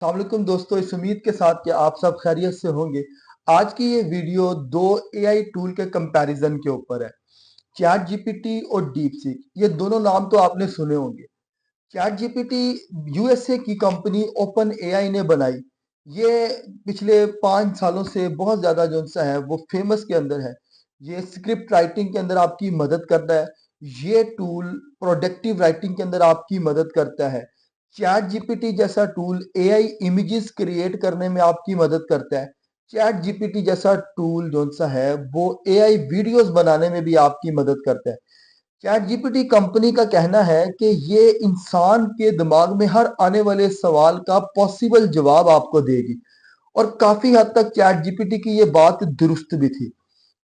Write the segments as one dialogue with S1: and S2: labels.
S1: अस्सलाम वालेकुम दोस्तों, इस उम्मीद के साथ कि आप सब खैरियत से होंगे। आज की ये वीडियो दो एआई टूल के कंपैरिजन के ऊपर है। चैट जीपीटी और डीप सीक, ये दोनों नाम तो आपने सुने होंगे। चैट जीपीटी यूएसए की कंपनी ओपन एआई ने बनाई। ये पिछले 5 सालों से बहुत ज्यादा जो सा है वो फेमस के अंदर है। ये स्क्रिप्ट राइटिंग के अंदर आपकी मदद करता है। ये टूल प्रोडक्टिव राइटिंग के अंदर आपकी मदद करता है। चैट जीपीटी जैसा टूल एआई इमेजेस क्रिएट करने में आपकी मदद करता है। चैट जीपीटी जैसा टूल जो सा है वो एआई वीडियोस बनाने में भी आपकी मदद करता है। चैट जीपीटी कंपनी का कहना है कि ये इंसान के दिमाग में हर आने वाले सवाल का पॉसिबल जवाब आपको देगी, और काफी हद तक चैट जीपीटी की ये बात दुरुस्त भी थी।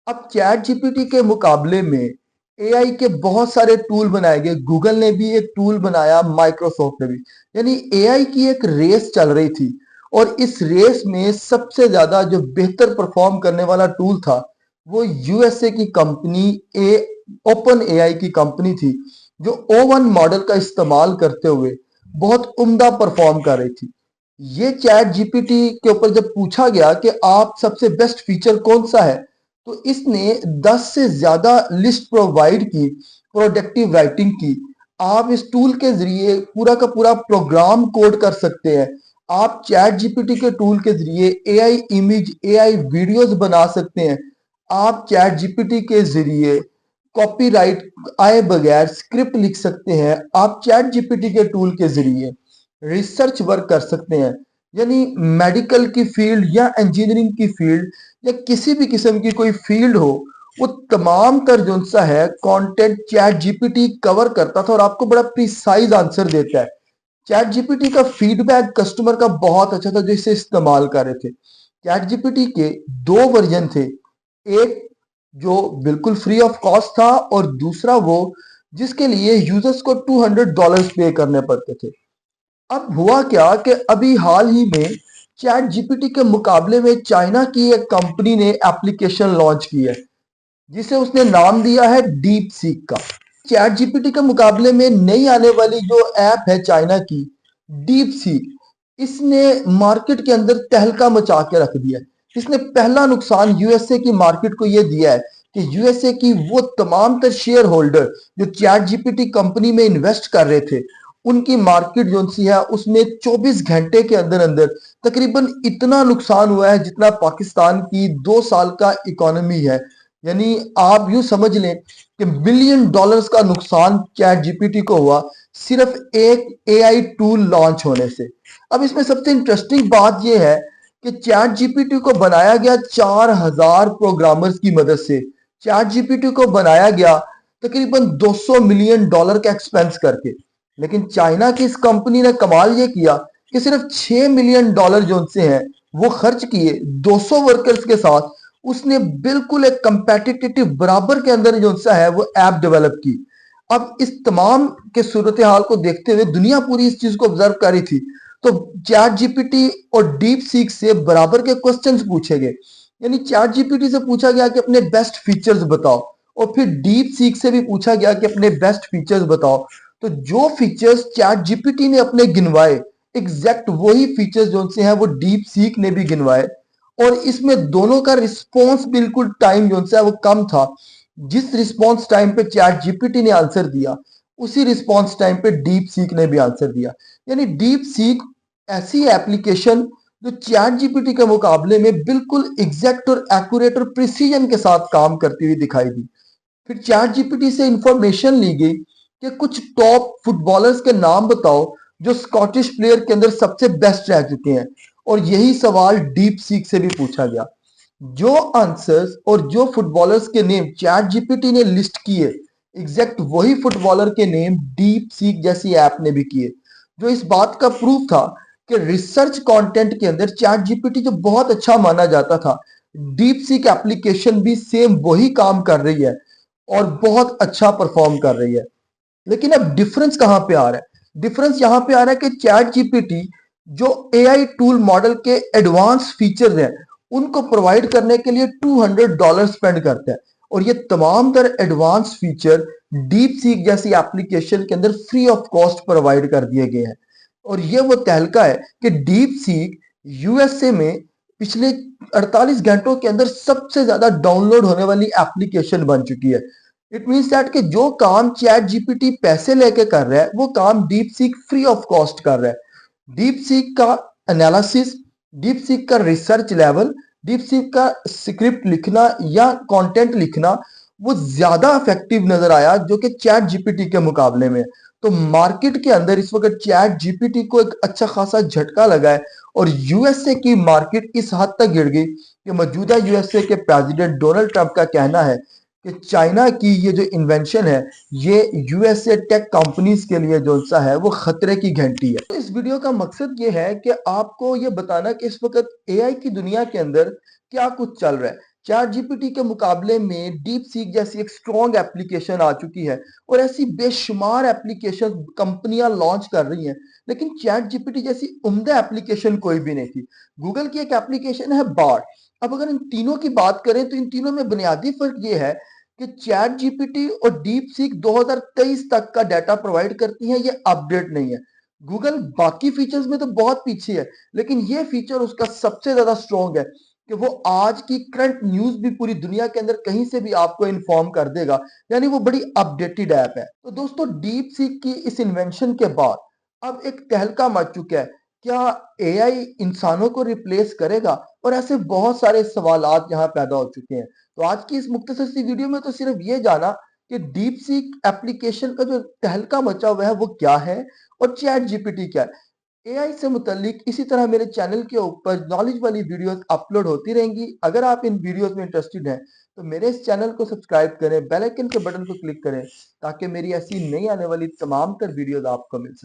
S1: अब चैट जीपीटी के मुकाबले में एआई के बहुत सारे टूल बनाए गए। गूगल ने भी एक टूल बनाया, माइक्रोसॉफ्ट ने भी। यानी एआई की एक रेस चल रही थी, और इस रेस में सबसे ज्यादा जो बेहतर परफॉर्म करने वाला टूल था वो यूएसए की कंपनी ए ओपन एआई की कंपनी थी, जो O1 मॉडल का इस्तेमाल करते हुए बहुत उम्दा परफॉर्म कर रही थी। ये चैट जीपीटी के ऊपर जब पूछा गया कि आप सबसे बेस्ट फीचर कौन सा है, तो इसने 10 से ज्यादा लिस्ट प्रोवाइड की प्रोडक्टिव राइटिंग की। आप इस टूल के जरिए पूरा का पूरा प्रोग्राम कोड कर सकते हैं। आप चैट जीपीटी के टूल के जरिए एआई इमेज एआई वीडियोस बना सकते हैं। आप चैट जीपीटी के जरिए कॉपीराइट आए बगैर स्क्रिप्ट लिख सकते हैं। आप चैट जीपीटी के टूल के जरिए रिसर्च वर्क कर सकते हैं। यानी मेडिकल की फील्ड या इंजीनियरिंग की फील्ड या किसी भी किस्म की कोई फील्ड हो, वो तमाम तर जो सा है कंटेंट चैट जीपीटी कवर करता था और आपको बड़ा प्रिसाइज आंसर देता है। चैट जीपीटी का फीडबैक कस्टमर का बहुत अच्छा था जो इसे इस्तेमाल कर रहे थे। चैट जीपीटी के दो वर्जन थे, एक जो बिल्कुल फ्री ऑफ कॉस्ट था और दूसरा वो जिसके लिए यूजर्स को $200 पे करने पड़ते थे। अब हुआ क्या कि अभी हाल ही में चैट जीपीटी के मुकाबले में चाइना की एक कंपनी ने एप्लीकेशन लॉन्च की है, जिसे उसने नाम दिया है डीप सीक का। चैट जीपीटी के मुकाबले में नई आने वाली जो ऐप है चाइना की, डीप सीक, इसने मार्केट के अंदर तहलका मचा के रख दिया। इसने पहला नुकसान यूएसए की मार्केट को यह दिया है कि यूएसए की वो तमाम तर शेयर होल्डर जो चैट जीपीटी कंपनी में इन्वेस्ट कर रहे थे, उनकी मार्केट जो सी है उसमें 24 घंटे के अंदर अंदर तकरीबन इतना नुकसान हुआ है जितना पाकिस्तान की 2 साल का इकोनॉमी है। यानी आप यूं समझ लें कि बिलियन डॉलर्स का नुकसान चैट जीपीटी को हुआ, सिर्फ एक एआई टूल लॉन्च होने से। अब इसमें सबसे इंटरेस्टिंग बात यह है कि चैट जीपीटी को बनाया गया 4000 प्रोग्रामर्स की मदद से। चैट जीपीटी को बनाया गया तकरीबन $200 मिलियन का एक्सपेंस करके। लेकिन चाइना की इस कंपनी ने कमाल ये किया कि सिर्फ $6 मिलियन जो से हैं वो खर्च किए 200 वर्कर्स के साथ। उसने बिल्कुल एक कंपेटिटिव बराबर के अंदर जो सा है वो ऐप डेवलप की। अब इस तमाम के सूरत हाल को देखते हुए दुनिया पूरी इस चीज को ऑब्जर्व कर रही थी, तो चैट जीपीटी और डीप सीक से बराबर के क्वेश्चंस पूछे गए। यानी चैट जीपीटी से पूछा गया कि अपने बेस्ट फीचर्स बताओ, और फिर डीप सीक से भी पूछा गया कि अपने बेस्ट फीचर्स बताओ। तो जो फीचर्स चैट जीपीटी ने अपने गिनवाए, एग्जैक्ट वही फीचर्स जो से हैं वो डीप सीक ने भी गिनवाए। और इसमें दोनों का रिस्पॉन्स बिल्कुल टाइम जो है वो कम था। जिस रिस्पॉन्स टाइम पे चैट जीपीटी ने आंसर दिया, उसी रिस्पॉन्स टाइम पे डीप सीक ने भी आंसर दिया। यानी डीप सीक ऐसी एप्लीकेशन जो चैट जीपीटी के मुकाबले में बिल्कुल एग्जैक्ट और एक्यूरेट और प्रिसीजन के साथ काम करती हुई दिखाई दी। फिर चैट जीपीटी से इंफॉर्मेशन ली गई कि कुछ टॉप फुटबॉलर्स के नाम बताओ जो स्कॉटिश प्लेयर के अंदर सबसे बेस्ट रह चुके हैं, और यही सवाल डीप सीक से भी पूछा गया। जो आंसर्स और जो फुटबॉलर्स के नेम चैट जीपीटी ने लिस्ट किए, एग्जैक्ट वही फुटबॉलर के नेम डीप सीक जैसी ऐप ने भी किए, जो इस बात का प्रूफ था कि रिसर्च कंटेंट के अंदर चैट जीपीटी जो बहुत अच्छा माना जाता था, डीप सीक एप्लीकेशन भी सेम वही काम कर रही है और बहुत अच्छा परफॉर्म कर रही है। लेकिन अब डिफरेंस कहां पे आ रहा है? डिफरेंस यहां पे आ रहा है कि चैट जीपीटी जो एआई टूल मॉडल के एडवांस फीचर्स हैं उनको प्रोवाइड करने के लिए $200 स्पेंड करता है, और ये तमाम तर एडवांस फीचर डीप सीक जैसी एप्लीकेशन के अंदर फ्री ऑफ कॉस्ट प्रोवाइड कर दिए गए हैं। और ये वो तहलका है कि डीप सीक यूएसए में पिछले 48 घंटों के अंदर सबसे ज्यादा डाउनलोड होने वाली एप्लीकेशन बन चुकी है। इट मीन्स दैट कि जो काम चैट जीपीटी पैसे लेके कर रहा है वो काम deep seek free of cost कर रहा है। डीप सीक का एनालिसिस, डीप सीक का रिसर्च लेवल, डीप सीक का स्क्रिप्ट लिखना या कंटेंट लिखना वो ज्यादा इफेक्टिव नजर आया जो कि चैट जीपीटी के मुकाबले में। तो मार्केट के अंदर इस वक्त चैट जीपीटी को एक अच्छा खासा झटका लगा है और यूएसए की मार्केट इस हद तक गिर गई कि मौजूदा यूएसए के प्रेसिडेंट डोनाल्ड ट्रंप का कहना है कि चाइना की ये जो इन्वेंशन है ये यूएसए टेक कंपनीज के लिए जो सा है वो खतरे की घंटी है। तो इस वीडियो का मकसद ये है कि आपको ये बताना कि इस वक्त एआई की दुनिया के अंदर क्या कुछ चल रहा है। चैट जीपीटी के मुकाबले में डीप सीक जैसी एक स्ट्रॉन्ग एप्लीकेशन आ चुकी है और ऐसी बेशुमार एप्लीकेशन कंपनियां लॉन्च कर रही हैं, लेकिन चैट जीपीटी जैसी उम्दा एप्लीकेशन कोई भी नहीं थी। गूगल की एक एप्लीकेशन है बार्ड। अब अगर इन तीनों की बात करें तो इन तीनों में बुनियादी फर्क ये है कि चैट जीपीटी और डीप सीक 2023 तक का डाटा प्रोवाइड करती है, ये अपडेट नहीं है। गूगल बाकी फीचर्स में तो बहुत पीछे है, लेकिन ये फीचर उसका सबसे ज्यादा स्ट्रॉन्ग है कि वो आज की करंट न्यूज भी पूरी दुनिया के अंदर कहीं से भी आपको इन्फॉर्म कर देगा, यानी वो बड़ी अपडेटेड ऐप है। तो दोस्तों डीप सीक की इस इन्वेंशन के बाद अब एक तहलका मच चुका है, क्या एआई इंसानों को रिप्लेस करेगा? और ऐसे बहुत सारे सवालात यहाँ पैदा हो चुके हैं। तो आज की इस मुख्तसर सी वीडियो में तो सिर्फ ये जाना कि डीप सीक एप्लीकेशन का जो तहलका मचा हुआ है वो क्या है और चैट जीपीटी क्या है। एआई से मुतल्लिक इसी तरह मेरे चैनल के ऊपर नॉलेज वाली वीडियोस अपलोड होती रहेंगी। अगर आप इन वीडियोस में इंटरेस्टेड हैं तो मेरे इस चैनल को सब्सक्राइब करें, बेल आइकन के बटन को क्लिक करें ताकि मेरी ऐसी नई आने वाली तमाम तर वीडियोस आपको मिल सके।